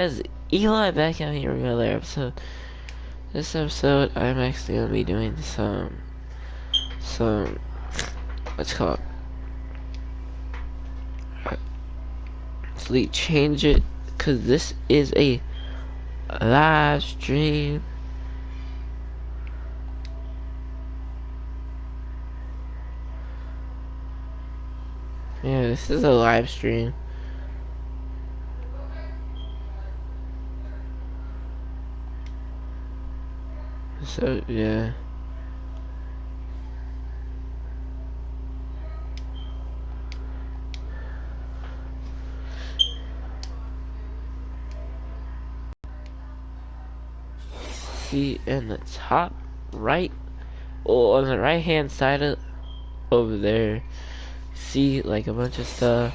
As Eli back out here with another episode. This episode, I'm actually gonna be doing some, what's it called? Actually, change it, cause this is a live stream. Yeah, this is a live stream. So, yeah. See in the top right, or on the right hand side of over there, see like a bunch of stuff.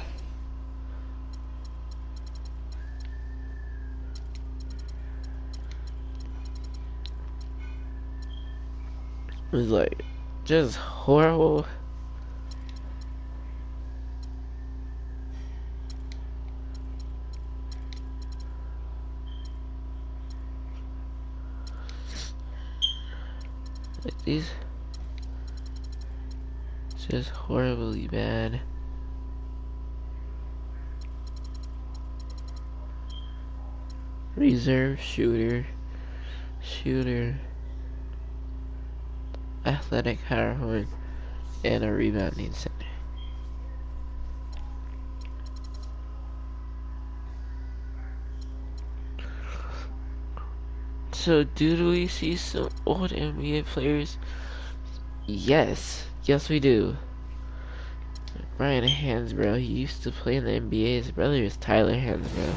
It was like just horrible. Like these, just horribly bad. Reserve shooter, athletic power forward, and a rebounding center. So, do we see some old NBA players? Yes we do. Brian Hansbrough, he used to play in the NBA. His brother is Tyler Hansbrough.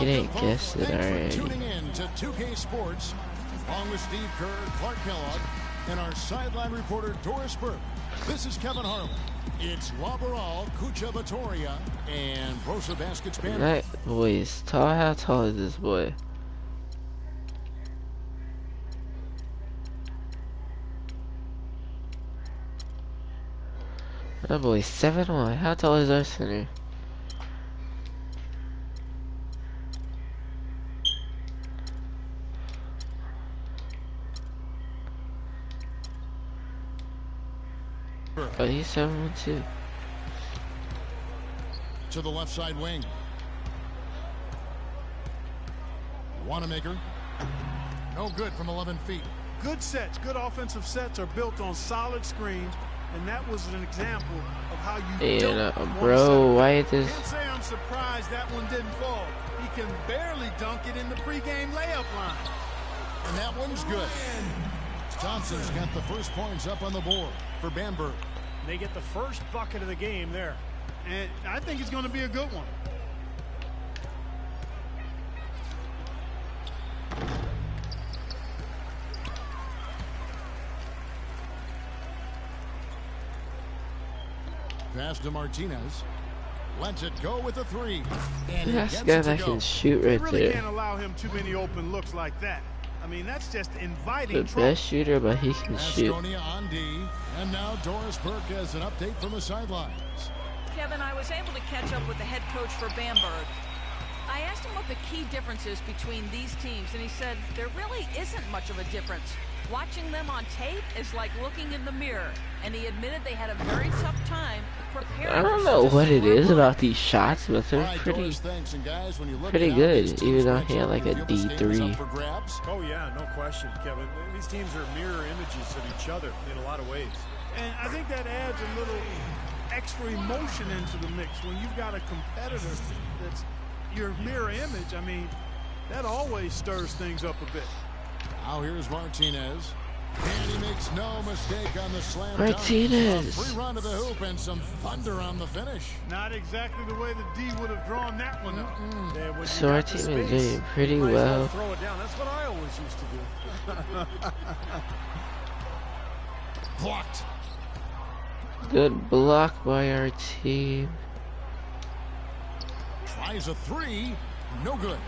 You didn't guess it already. Tuning in to 2K Sports, along with Steve Kerr, Clark Kellogg, and our sideline reporter Doris Burke. This is Kevin Harlan. It's Labaral, Kucha Vitoria, and Brosa Baskets Band. That boy is tall. How tall is this boy? That boy's 7'1". How tall is our center? Oh, he's 7'1" too. To the left side wing. Wanamaker. No good from 11 feet. Good sets, good offensive sets are built on solid screens, and that was an example of how you bro, why is this? Can't say I'm surprised that one didn't fall. He can barely dunk it in the pregame layup line. And that one's good. Johnson's got the first points up on the board for Bamberg. They get the first bucket of the game there. And I think it's going to be a good one. Pass to Martinez. Lets it go with a three. And That's guy that can shoot right really there. Can't allow him too many open looks like that. I mean, that's just inviting The best shooter, but he can shoot. Baskonia on D. And now Doris Burke has an update from the sidelines. Kevin, I was able to catch up with the head coach for Bamberg. I asked him what the key difference is between these teams, and he said there really isn't much of a difference. Watching them on tape is like looking in the mirror, and he admitted they had a very tough time preparing. I don't know what it is about these shots, but they're pretty good, even though he had like a D3. Oh yeah, no question, Kevin. These teams are mirror images of each other in a lot of ways. And I think that adds a little extra emotion into the mix when you've got a competitor that's your mirror image. I mean, that always stirs things up a bit. Now here's Martinez. And he makes no mistake on the slam. Martinez. A free run to the hoop and some thunder on the finish. Not exactly the way the D would have drawn that one up. So our team is doing pretty well. Throw it down. That's what I always used to do. Blocked. Good block by our team. Tries a three. No good.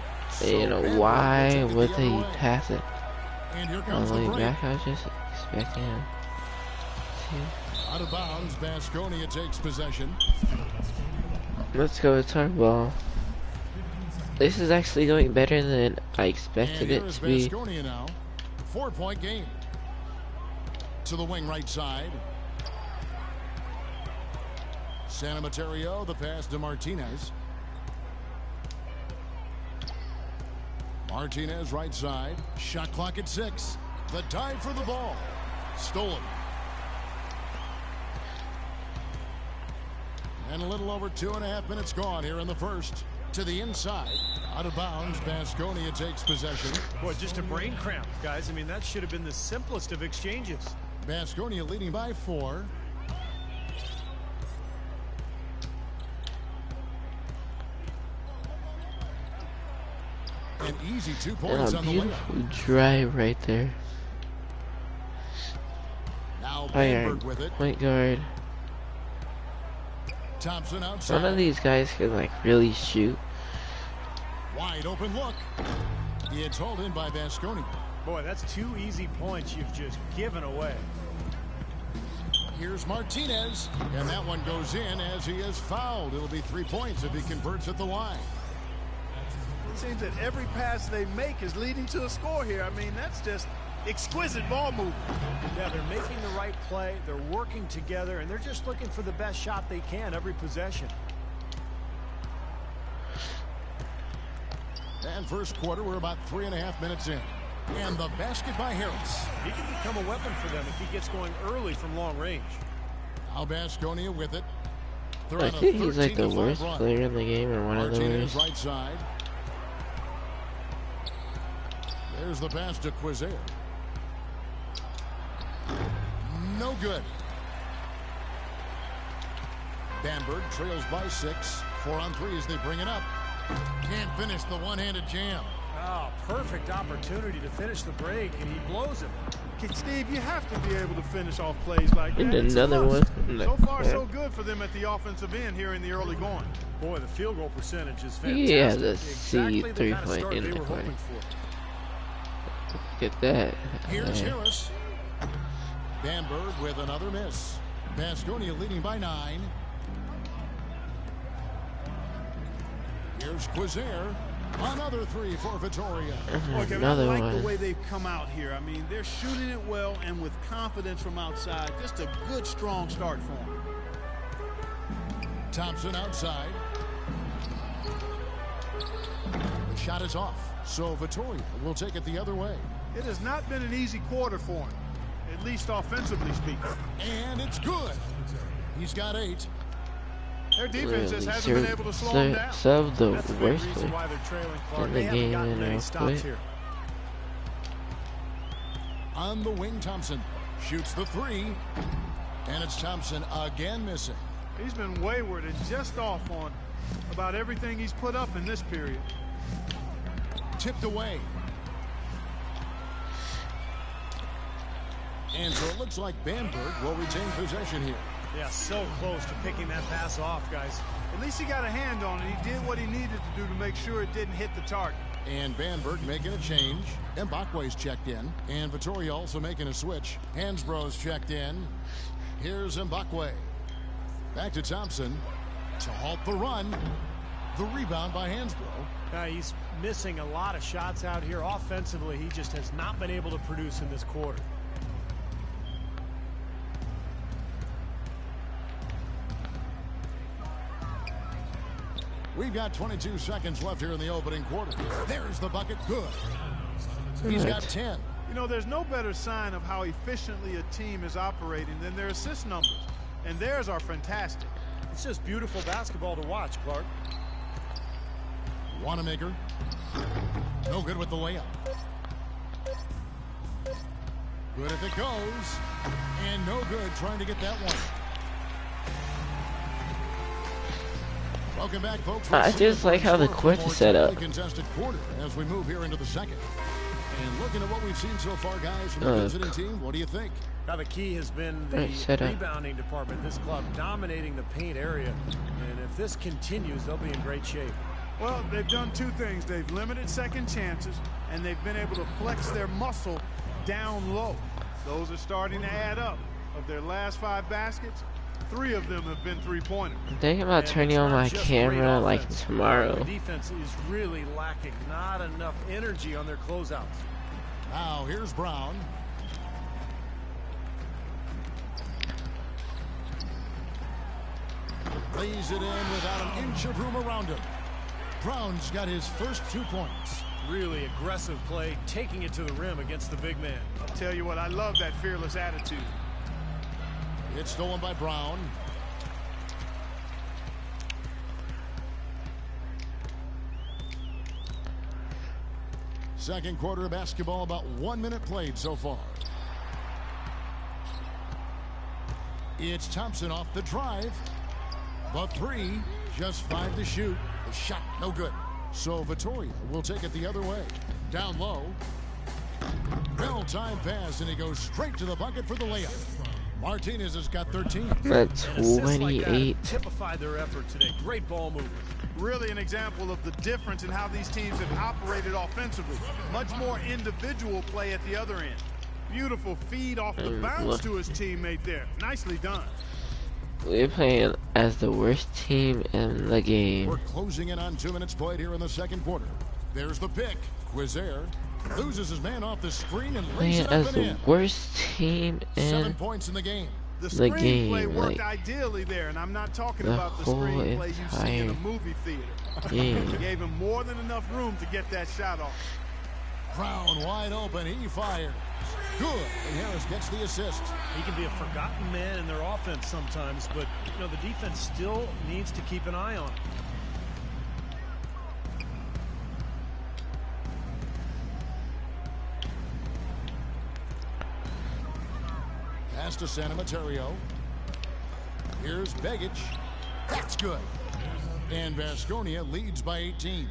You know why would they pass it? And here On comes the the way break. back, I was just expecting him to. Out of bounds, Baskonia takes possession. Let's go with our ball. This is actually going better than I And expected here it is to be. Baskonia now. 4-point game. To the wing right side. Santa Materio, the pass to Martinez. Martinez right side. Shot clock at 6. The dive for the ball. Stolen. And a little over 2.5 minutes gone here in the first. To the inside. Out of bounds. Baskonia takes possession. Boy, just a brain cramp, guys. I mean, that should have been the simplest of exchanges. Baskonia leading by 4. An easy 2 points And a on the layup. beautiful drive right there. Now Iron Bamberg with it. point guard. Thompson outside. None of these guys can like really shoot. Wide open look. It's hauled in by Baskonia. Boy, that's 2 easy points you've just given away. Here's Martinez. And that one goes in as he is fouled. It'll be 3 points if he converts at the line. It seems that every pass they make is leading to a score here. I mean, that's just exquisite ball movement. Yeah, they're making the right play. They're working together, and they're just looking for the best shot they can every possession. And first quarter, we're about 3.5 minutes in. And the basket by Harris. He can become a weapon for them if he gets going early from long range. Now Baskonia with it. They're I on a think he's like the 13-5 worst run. player in the game, or one of the Martinez worst. right side. There's the pass to Quizer. No good. Bamberg trails by 6. 4 on 3 as they bring it up. Can't finish the one-handed jam. Oh, perfect opportunity to finish the break, and he blows it. Okay, Steve, you have to be able to finish off plays like that. And It's a another must. one. So far, so good for them at the offensive end here in the early going. Boy, the field goal percentage is fantastic. Yeah, the exactly the C3 kind of point start in they the were corner. hoping for. Look at that. Here's Harris. Bamberg with another miss. Baskonia leading by 9. Here's Quizer. Another 3 for Vitoria. Boy, Kevin, Another I like one. the way they've come out here. I mean, they're shooting it well and with confidence from outside. Just a good, strong start for them. Thompson outside. The shot is off. So Vitoria will take it the other way. It has not been an easy quarter for him, at least offensively speaking. And it's good. He's got 8. Their defense just Really hasn't been able to slow them down. Sub the That's a big worst reason player why they're trailing, Clark. in They the haven't game gotten and many real stops quick. here. On the wing, Thompson shoots the 3. And it's Thompson again missing. He's been wayward and just off on about everything he's put up in this period. Tipped away. And so it looks like Bamberg will retain possession here. Yeah, so close to picking that pass off, guys. At least he got a hand on it. He did what he needed to do to make sure it didn't hit the target. And Bamberg making a change. Mbakwe's checked in. And Vitoria also making a switch. Hansbrough's checked in. Here's Mbakwe. Back to Thompson to halt the run. The rebound by Hansbrough. He's missing a lot of shots out here. Offensively, he just has not been able to produce in this quarter. We've got 22 seconds left here in the opening quarter. There's the bucket. Good. He's got 10. You know, there's no better sign of how efficiently a team is operating than their assist numbers. And theirs are fantastic. It's just beautiful basketball to watch, Clark. Wanamaker. No good with the layup. Good if it goes. And no good trying to get that one. Welcome back, folks. I just like how the court's is set up. Contested quarter as we move here into the second. And looking at what we've seen so far, guys, from the visiting team, what do you think? Now the key has been the Right, set up. rebounding department. This club dominating the paint area. And if this continues, they'll be in great shape. Well, they've done 2 things. They've limited second chances, and they've been able to flex their muscle down low. Those are starting to add up. Of their last 5 baskets, 3 of them have been three-pointers. I'm thinking about turning on my camera like tomorrow. The defense is really lacking. Not enough energy on their closeouts. Now here's Brown. Lays it in without an inch of room around him. Brown's got his first 2 points. Really aggressive play, taking it to the rim against the big man. I'll tell you what, I love that fearless attitude. It's stolen by Brown. Second quarter of basketball, about 1 minute played so far. It's Thompson off the drive. The 3, just 5 to shoot. The shot, no good. So Vitória will take it the other way. Down low. Well-timed pass, and he goes straight to the bucket for the layup. Martinez has got 13. That's And assists like that 28. typified their effort today. Great ball movement. Really an example of the difference in how these teams have operated offensively. Much more individual play at the other end. Beautiful feed off the bounce to his teammate there. Nicely done. We're playing as the worst team in the game. We're closing in on 2 minutes played here in the second quarter. There's the pick. Quizair loses his man off the screen and lays Playing it as up and the in. worst team 7 in points in the game. The the screenplay game, worked like, ideally there, and I'm not talking the about the whole screenplay you see in a entire movie theater. game. Gave him more than enough room to get that shot off. Brown wide open. He fires. Good. And Harris gets the assist. He can be a forgotten man in their offense sometimes, but you know the defense still needs to keep an eye on him. Pass to San Materio. Here's Begic. That's good. And Baskonia leads by 18.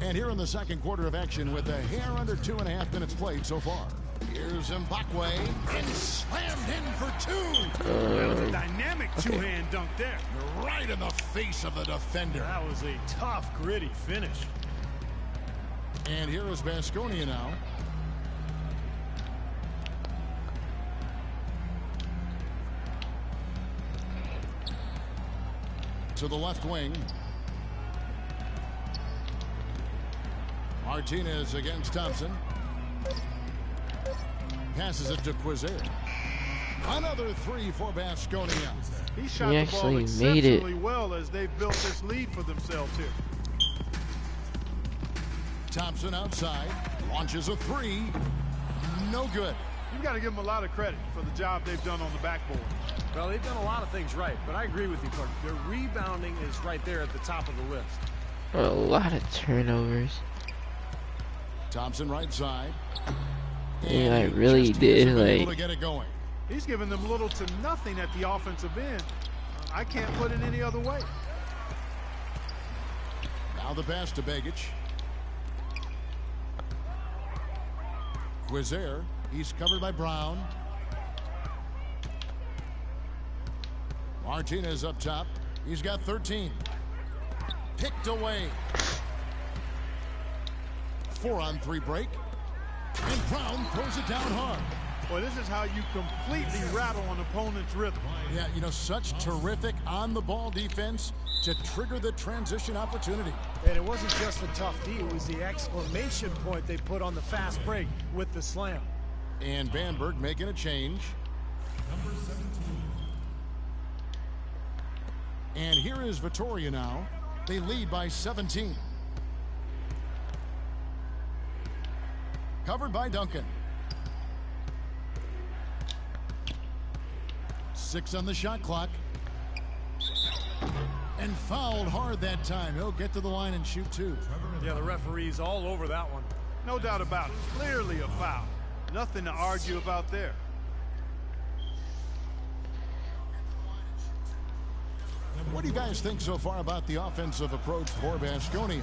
And here in the second quarter of action with a hair under 2.5 minutes played so far. Here's Mbakwe. And slammed in for 2. That was a dynamic two-hand dunk there. Right in the face of the defender. That was a tough, gritty finish. And here is Baskonia now. To the left wing. Martinez against Thompson. Passes it to Quizair. Another 3 for Baskonia. He shot He the ball actually made exceptionally it. well as they've built this lead for themselves here. Thompson outside. Launches a 3. No good. You've got to give them a lot of credit for the job they've done on the backboard. Well, they've done a lot of things right, but I agree with you, Clark. Their rebounding is right there at the top of the list. A lot of turnovers. Thompson right side. Yeah, I And he really just did, hasn't been able like- to get it going. He's given them little to nothing at the offensive end. I can't put it any other way. Now the pass to Begic. Quizair. He's covered by Brown. Martinez up top. He's got 13. Picked away. 4-on-3 break. And Brown throws it down hard. Boy, this is how you completely rattle an opponent's rhythm. Yeah, you know, such terrific on-the-ball defense to trigger the transition opportunity. And it wasn't just the tough D, it was the exclamation point they put on the fast break with the slam. And Bamberg making a change. And here is Vitória now. They lead by 17. Covered by Duncan. 6 on the shot clock. And fouled hard that time. He'll get to the line and shoot 2. Yeah, the referee's all over that one. No doubt about it. Clearly a foul. Nothing to argue about there. What do you guys think so far about the offensive approach for Baskonia?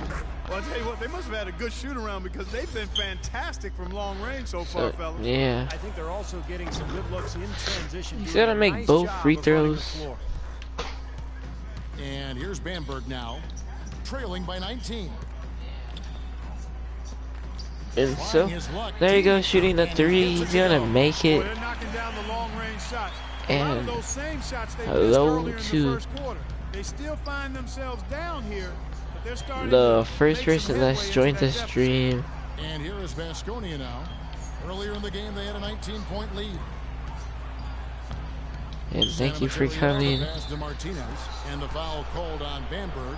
Well, I'll tell you what, they must have had a good shoot-around because they've been fantastic from long range so far, fellas. Yeah. I think they're also getting some good looks in transition. He's doing gotta a make nice both job free of running the throws. floor. And here's Bamberg now, trailing by 19. And so, there you go, shooting the 3. He's gonna make Boy, it. they're knocking down the long-range shots. And those same shots they missed hello earlier in the to first quarter. They still find themselves down here, but they're starting the to first make person some that's headway joined into the that deficit. stream. And here is Baskonia now. Earlier in the game, they had a 19-point lead. And thank you for San Mateo coming. pass to Martinez, and the foul called on Bamberg.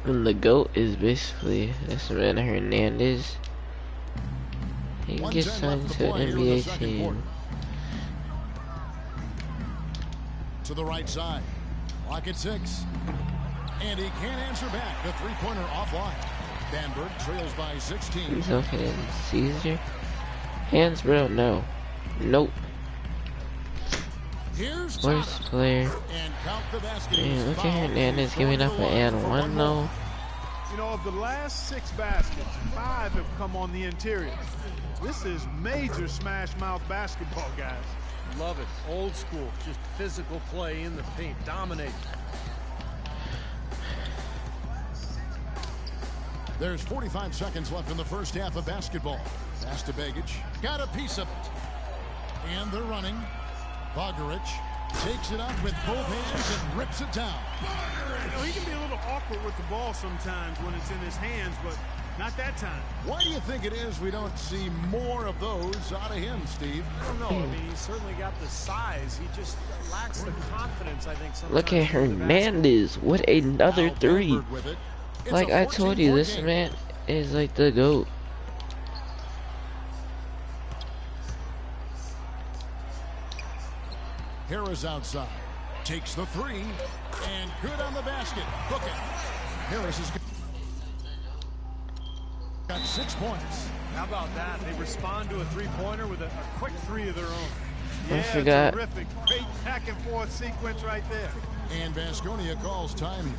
And the GOAT is basically Savannah Hernandez. He can get 1:10 signed left to an play here in the NBA second team. quarter. To the right side. Clock at 6. And he can't answer back. The three-pointer offline. Bamberg trails by 16. He's okay. Caesar. Hands, bro. No. Nope. Here's Worst Tata. player. And count the basket. Man, look at Foul. Hernandez giving up an and one though. You know, of the last 6 baskets, 5 have come on the interior. This is major smash mouth basketball, guys. Love it. Old school. Just physical play in the paint. Dominate. There's 45 seconds left in the first half of basketball. Pass to Begic. Got a piece of it. And they're running. Bogaric takes it up with both hands and rips it down. You know, he can be a little awkward with the ball sometimes when it's in his hands, but not that time. Why do you think it is we don't see more of those out of him, Steve? I don't know. I mean, he's certainly got the size. He just lacks the confidence, I think, sometimes. Look at Hernandez. What another Now three. Bamberg with it. It's Like a I told you, 14-point this game. man is like the GOAT. Harris outside. Takes the three. And good on the basket. Book it. Harris has got 6 points. How about that? They respond to a three-pointer with a quick three of their own. I Yeah, forgot. terrific. Great back and forth sequence right there. And Baskonia calls time here.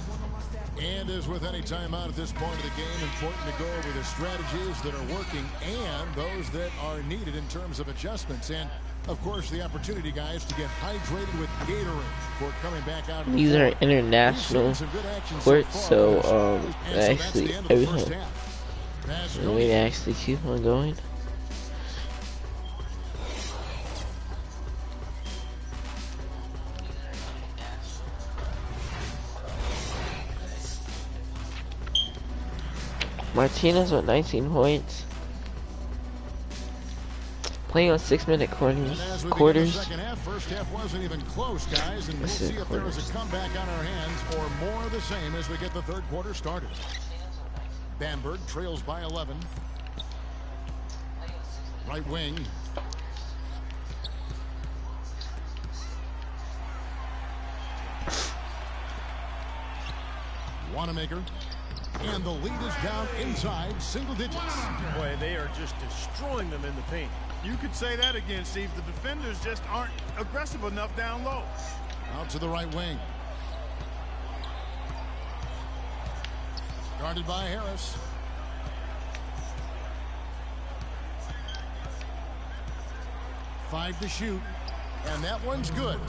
And as with any timeout at this point of the game, important to go over the strategies that are working and those that are needed in terms of adjustments. And, of course, the opportunity, guys, to get hydrated with Gatorade for coming back out. These are international courts, so that's actually the end of the first everything. half. And we actually keep on going. Martinez with 19 points. Playing on 6-minute And as we begin the quarters. second half, first half wasn't even close, guys, and we'll This is see if there is quarters. a comeback on our hands or more of the same as we get the third quarter started. Bamberg trails by 11. Right wing. Wanamaker. And the lead is down inside single digits. Boy, they are just destroying them in the paint. You could say that again, Steve. The defenders just aren't aggressive enough down low. Out to the right wing. Guarded by Harris. Five to shoot. And that one's good.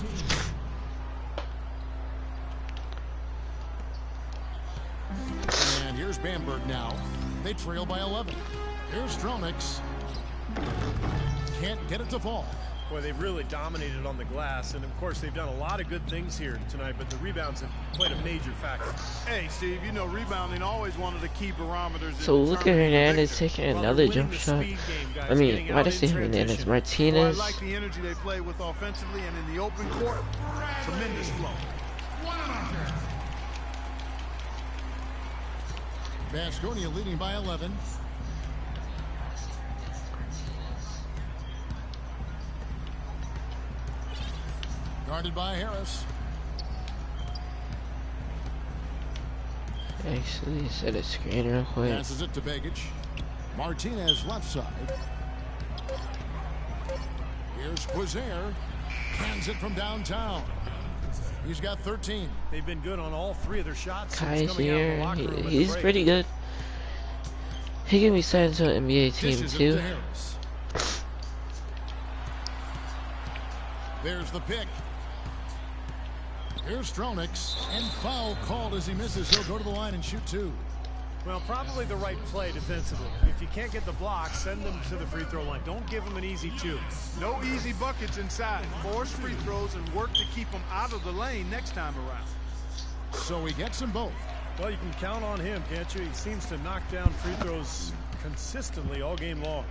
And here's Bamberg now. They trail by 11. Here's Stromix. Can't get it to fall. Boy, they've really dominated on the glass, and of course they've done a lot of good things here tonight, but the rebounds have played a major factor. Hey, Steve, you know rebounding always one of the key barometers. So look at Hernandez taking Well, another they're winning jump the shot. speed game, guys, I mean, getting why out did I say in Hernandez? transition. Well, I Martinez. like the energy they play with offensively and in the open court. Tremendous flow. Baskonia leading by 11. Guarded by Harris. Actually, set a screen real quick. Passes it to Begic. Martinez left side. Here's Quizair. Hands it from downtown. He's got 13. They've been good on all three of their shots since coming out of the Kaiser, locker room at the he's break. pretty good. He can be signed to an NBA team Dishes it too. to Harris. There's the pick. Here's Stronix. And foul called as he misses. He'll go to the line and shoot two. Well, probably the right play defensively. If you can't get the block, send them to the free throw line. Don't give them an easy 2. No easy buckets inside. Force free throws and work to keep them out of the lane next time around. So he gets them both. Well, you can count on him, can't you? He seems to knock down free throws consistently all game long.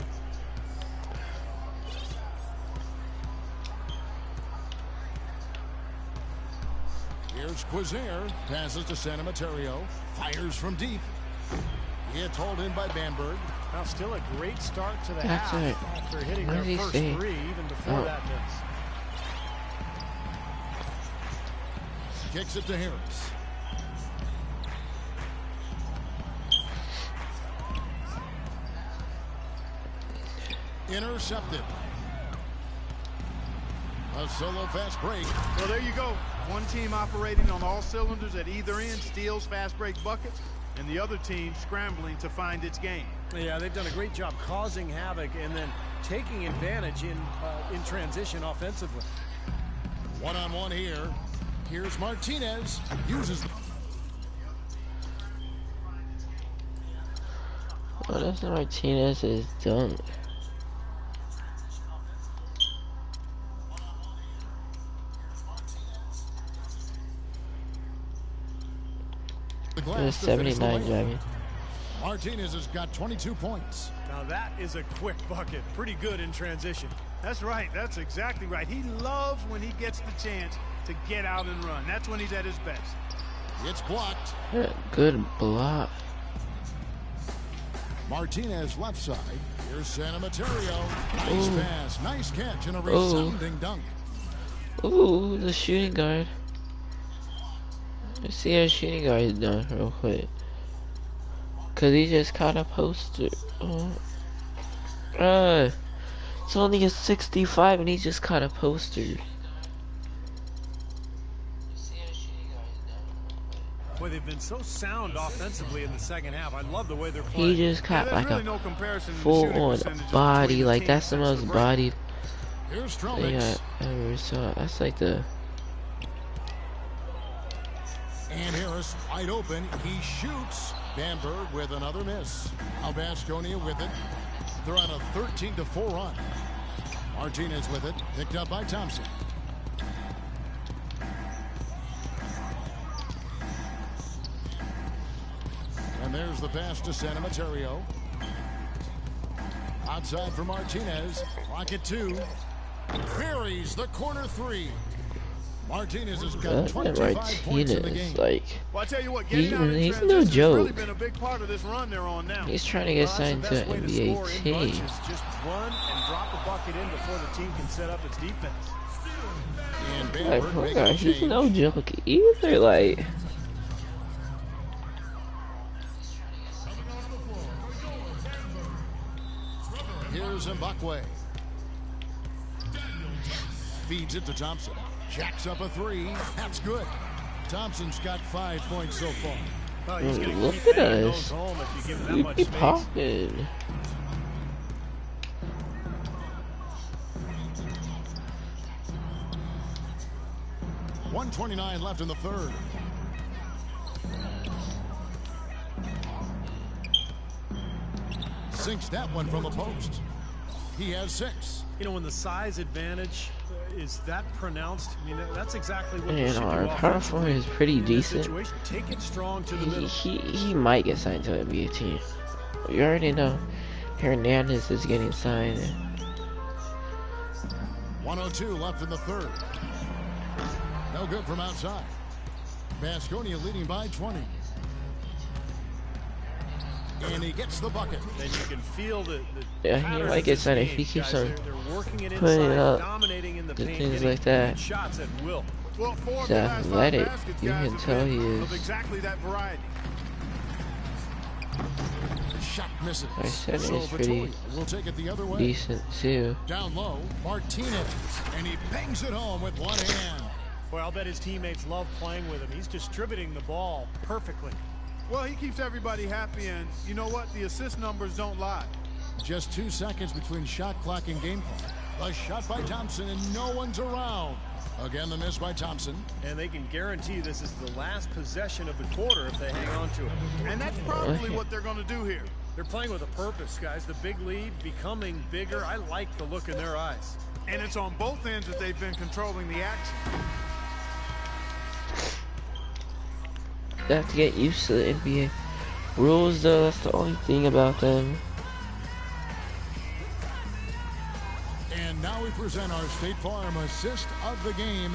Here's Quizier. Passes to San Materio. Fires from deep. It's hauled in by Bamberg. Now, still a great start to the That's half it. after hitting What their did he first say? 3, even before that miss. Kicks it to Harris. Intercepted. A solo fast break. Well, there you go. One team operating on all cylinders at either end steals fast break buckets, and the other team scrambling to find its game. Yeah, they've done a great job causing havoc and then taking advantage in transition offensively. One-on-one here. Here's Martinez. Uses. Oh, that's Martinez's dunk. The It was glass to finish the 79 layup. driving. Martinez has got 22 points. Now that is a quick bucket. Pretty good in transition. That's right. That's exactly right. He loves when he gets the chance to get out and run. That's when he's at his best. It's blocked. Good block. Martinez left side. Here's San Materio. Nice Ooh. pass. Nice catch and a resounding dunk. Ooh, the shooting guard. Let's see how shooting guard is done real quick. Cause he just caught a poster. It's only a 65 and he just caught a poster. Boy, they've been so sound offensively in the second half. I love the way they're playing. He just caught there's like really a no comparison to the full shooting on percentages body. between the Like teams that's the since most break. bodied Here's thing Stromix. I ever saw. That's like the And Harris wide open. He shoots. Bamberg with another miss. Now Baskonia with it. They're on a 13-4 run. Martinez with it. Picked up by Thompson. And there's the pass to San Materio. Outside for Martinez. Clock at 2. Buries the corner 3. Martinez has got 25 points in the game. Martinez. Like Well, I tell you what, getting out in he's transition no has really joke. been a big part of this run they're on now. He's trying to get signed to an NBA team. Just run and drop a bucket in before the team can set up its defense. And Like, Bamberg poor making guy, a he's change. no joke either. Like Here's Mbakwe. Feeds it to Thompson. Jacks up a 3. That's good. Thompson's got 5 points so far. Oh, he's gonna look keep at banging us. those home if you give him that we much be space. popping. .129 left in the third. Sinks that one from the post. He has 6. You know, when the size advantage is that pronounced, I mean, that's exactly what you And should our do power offensively forward is pretty in this decent. situation. Take it strong to the middle. He might get signed to an NBA team. You already know Hernandez is getting signed. 102 left in the third. No good from outside. Baskonia leading by 20. And he gets the bucket. And you can feel the Yeah, he pattern might of get this signed if game, he keeps guys. on They're working it putting inside, up dominating in the and paint, things getting like that. shots at will. Well, 4 of He's the last 5 athletic. baskets, You guys, can have tell been he of is. exactly that variety. Shot misses. I said So it's pretty Vittoria will take it the other way. decent too. Down low, Martinez. And he bangs it home with one hand. Well, I'll bet his teammates love playing with him. He's distributing the ball perfectly. Well, he keeps everybody happy, and you know what? The assist numbers don't lie. Just 2 seconds between shot clock and game clock. A shot by Thompson, and no one's around. Again, the miss by Thompson. And they can guarantee this is the last possession of the quarter if they hang on to it. And that's probably what they're going to do here. They're playing with a purpose, guys. The big lead becoming bigger. I like the look in their eyes. And it's on both ends that they've been controlling the action. You have to get used to the NBA rules, though. That's the only thing about them. And now we present our State Farm assist of the game.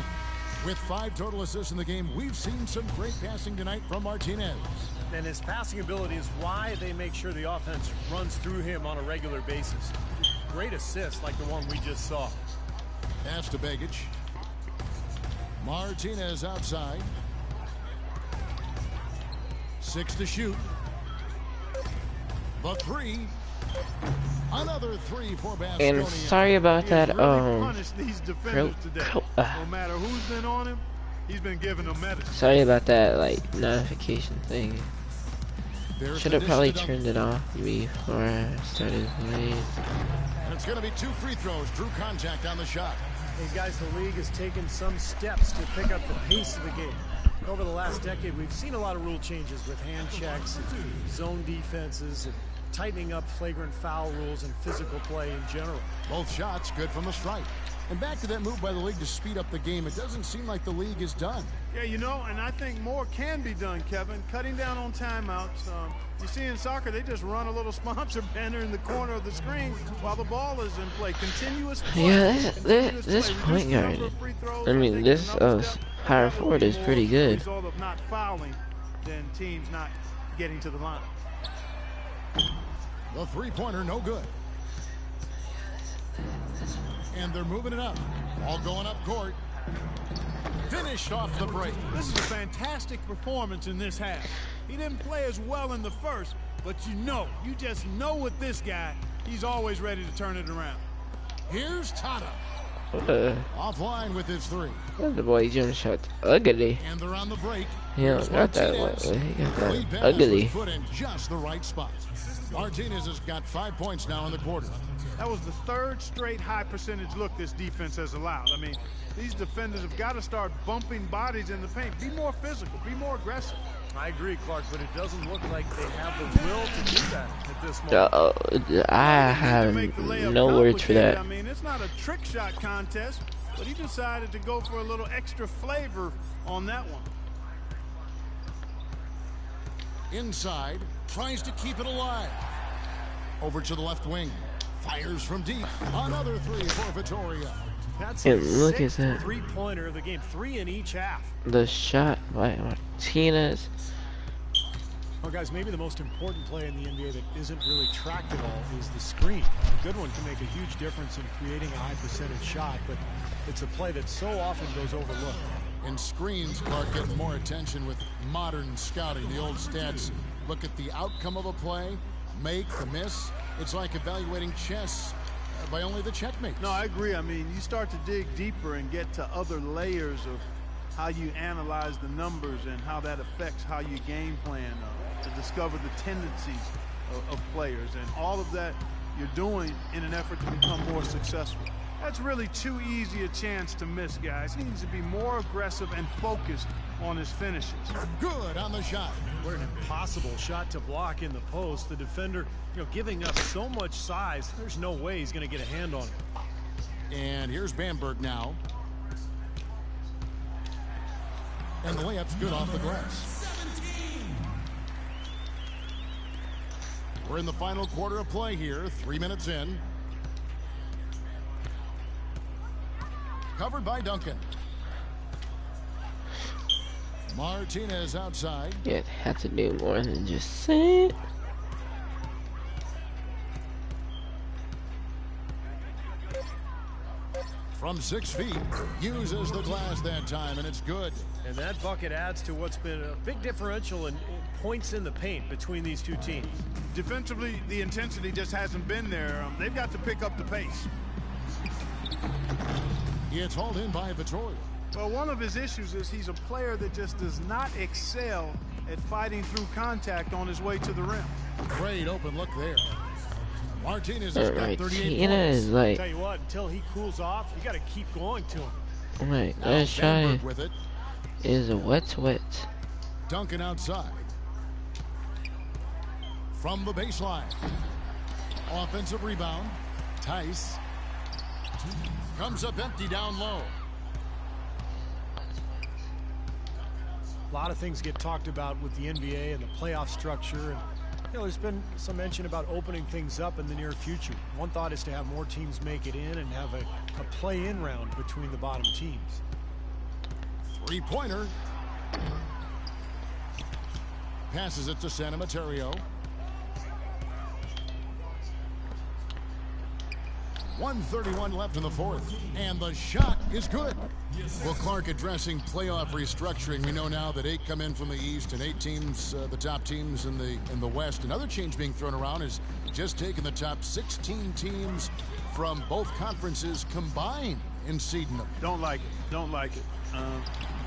With 5 total assists in the game, we've seen some great passing tonight from Martinez. And his passing ability is why they make sure the offense runs through him on a regular basis. Great assist like the one we just saw. Pass to Begic. Martinez outside. 6 to shoot. The 3. Another 3 for Baskonia. And sorry about that. Punish these defenders today. No matter who's been on him, he's been giving them medicine. Sorry about that, like, notification thing. Should have probably turned it off before I started playing. And it's going to be 2 free throws. Drew contact on the shot. Hey guys, the league has taken some steps to pick up the pace of the game. Over the last decade, we've seen a lot of rule changes with hand checks, and zone defenses, and tightening up flagrant foul rules and physical play in general. Both shots good from the stripe. And back to that move by the league to speed up the game. It doesn't seem like the league is done. Yeah, you know, and I think more can be done, Kevin. Cutting down on timeouts. You see in soccer, they just run a little sponsor banner in the corner of the screen while the ball is in play. Continuous play. Yeah, this point guard, I mean, this power forward is pretty good. Result of not fouling than teams not getting to the line. The 3-pointer, no good. And they're moving it up. All going up court. Finished off the break. This is a fantastic performance in this half. He didn't play as well in the first, but you just know with this guy, he's always ready to turn it around. Here's Tata. Offline with his 3. The boy jump shot ugly. And they're on the break. He don't got that one. He got that ugly. Foot in just the right spot. Martinez has got 5 points now in the quarter. That was the 3rd straight high percentage look this defense has allowed. I mean, these defenders have got to start bumping bodies in the paint. Be more physical. Be more aggressive. I agree, Clark, but it doesn't look like they have the will to do that at this moment. I have no words for that. I mean, it's not a trick shot contest, but he decided to go for a little extra flavor on that one. Inside, tries to keep it alive. Over to the left wing. Fires from deep. Another 3 for Vittoria. That's and look at that. 3-pointer of the game. 3 in each half. The shot by Martinez. Well, guys, maybe the most important play in the NBA that isn't really tracked at all is the screen. A good one can make a huge difference in creating a high percentage shot, but it's a play that so often goes overlooked. And screens, Clark, getting more attention with modern scouting. The old stats look at the outcome of a play, make, the miss. It's like evaluating chess by only the checkmate. No, I agree. I mean, you start to dig deeper and get to other layers of how you analyze the numbers and how that affects how you game plan to discover the tendencies of players. And all of that you're doing in an effort to become more successful. That's really too easy a chance to miss, guys. He needs to be more aggressive and focused on his finishes. Good on the shot. What an impossible shot to block in the post. The defender, giving up so much size, there's no way he's going to get a hand on it. And here's Bamberg now. And the layup's good off the glass. 17. We're in the final quarter of play here. 3 minutes in. Covered by Duncan. Martinez outside. Yeah, have to do more than just say it. From 6 feet, uses the glass that time, and it's good. And that bucket adds to what's been a big differential in points in the paint between these two teams. Defensively, the intensity just hasn't been there. They've got to pick up the pace. It's hauled in by Vittoria. Well, one of his issues is he's a player that just does not excel at fighting through contact on his way to the rim. Great open look there. Martinez has got 38 points. Is like, Tell you what, until he cools off, you got to keep going to him. Alright, Now let's try Bamberg with it. is wet. Duncan outside. From the baseline. Offensive rebound. Tice. Comes up empty down low. A lot of things get talked about with the NBA and the playoff structure. And, there's been some mention about opening things up in the near future. One thought is to have more teams make it in and have a play-in round between the bottom teams. Three-pointer. Passes it to Santa Materio. 1:31 left in the fourth, and the shot is good. Well, Clark, addressing playoff restructuring, we know now that 8 come in from the East and 8 teams, the top teams in the West. Another change being thrown around is just taking the top 16 teams from both conferences combined and seeding them. Don't like it. Don't like it.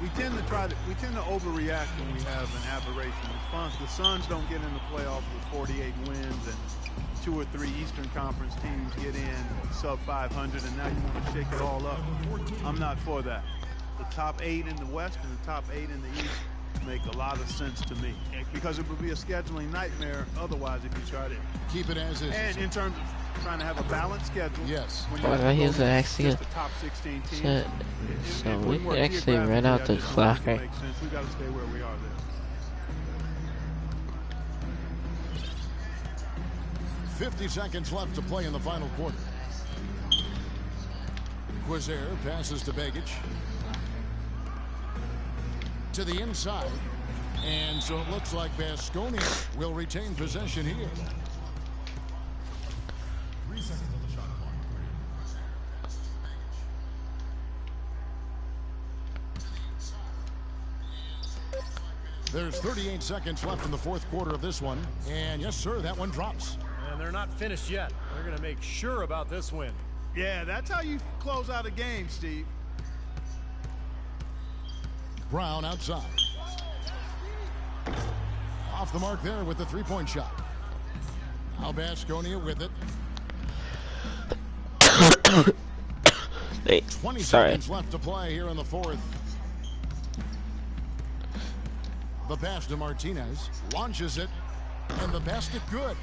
We tend to overreact when we have an aberration. The Suns don't get in the playoffs with 48 wins, and 2 or 3 Eastern Conference teams get in sub 500, and now you want to shake it all up. I'm not for that. The top 8 in the West and the top 8 in the East make a lot of sense to me, because it would be a scheduling nightmare otherwise if you try to Keep it as is. And in terms of trying to have a balanced schedule, yes. when you Well, have he's actually just the top 16 teams, so we can actually run out the clock, right? Makes sense. We got to stay where we are there. 50 seconds left to play in the final quarter. Quizer passes to Begic. To the inside. And so it looks like Baskonia will retain possession here. 3 seconds on the shot clock. There's 38 seconds left in the fourth quarter of this one. And yes, sir, that one drops. And they're not finished yet. They're going to make sure about this win. Yeah, that's how you close out a game, Steve. Brown outside. Off the mark there with the three-point shot. Now Baskonia with it. Hey, 20 sorry. seconds left to play here in the fourth. The pass to Martinez. Launches it. And the basket good.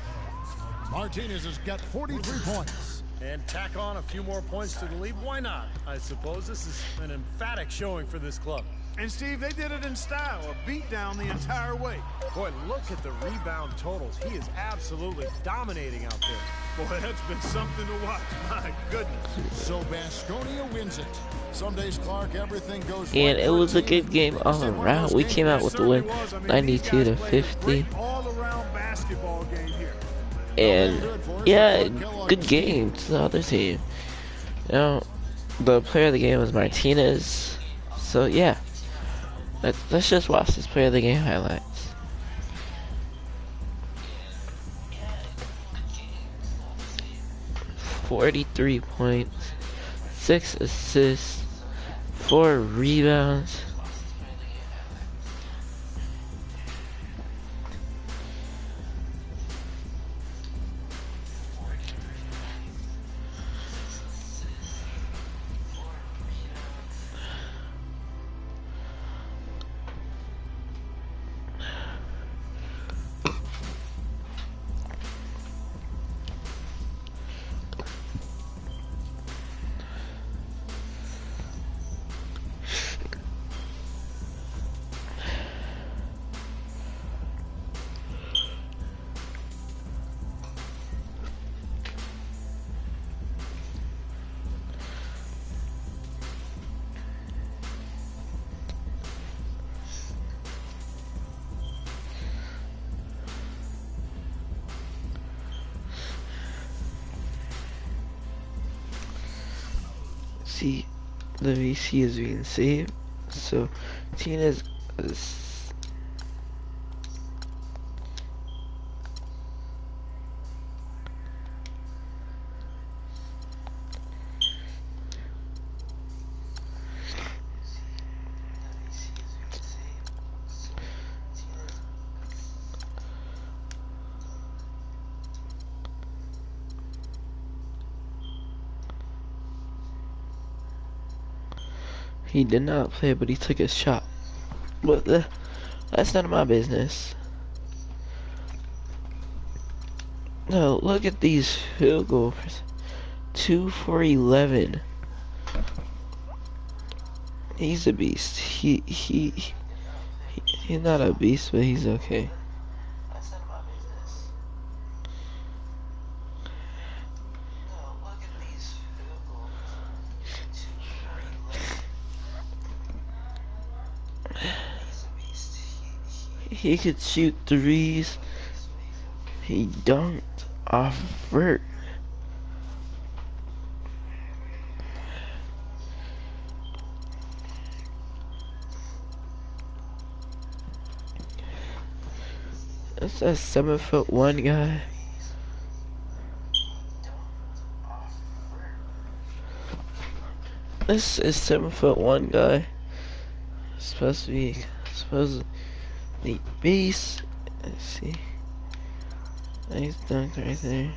Martinez has got 43 points. And tack on a few more points to the lead. Why not? I suppose this is an emphatic showing for this club. And, Steve, they did it in style, a beat down the entire way. Boy, look at the rebound totals. He is absolutely dominating out there. Boy, that's been something to watch. My goodness. So Baskonia wins it. Some days, Clark, everything goes And right it was a for team. good game all It's one of around. those We games came out that with the win, Certainly was. I mean, 92 to these guys played a 50. great all-around basketball game here. And yeah, good game to the other team. You know, the player of the game was Martinez. So yeah, let's just watch this player of the game highlights. .43 points, 6 assists, 4 rebounds. See, the VC is being saved, so Tina's He did not play, but he took his shot. But that's none of my business. No, look at these field goals. 2 for 11. He's a beast. He's not a beast, but he's okay. He could shoot threes. He dunked off vert. That's a 7'1" guy. This is 7'1" guy. Supposed to be the beast. Let's see. Nice dunk right there.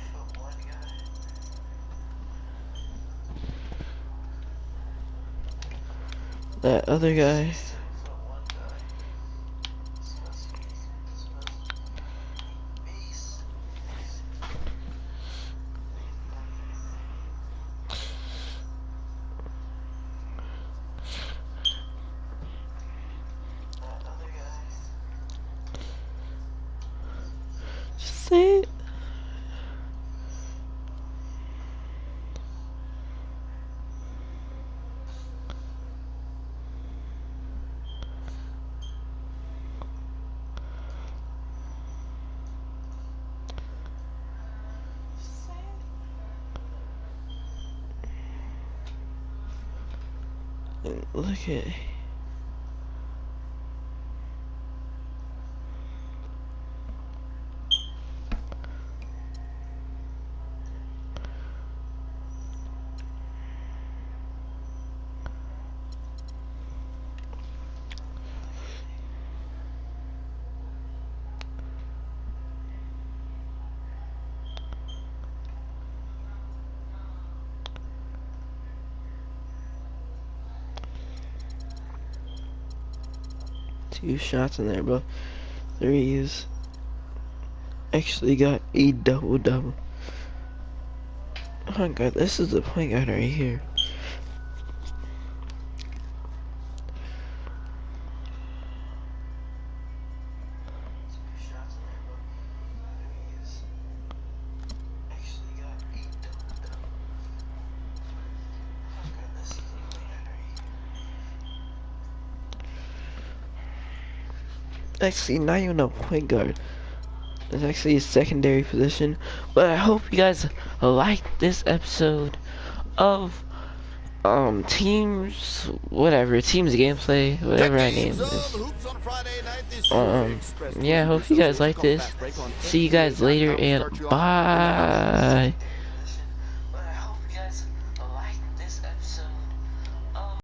That other guy. Say it. Look at. Two shots in there, bro. Threes. Actually got a double-double. Oh my god, this is the point guard right here. Actually, not even a point guard. It's actually a secondary position. But I hope you guys liked this episode of teams gameplay, whatever I named this. Yeah, I hope you guys like this. See you guys later and bye.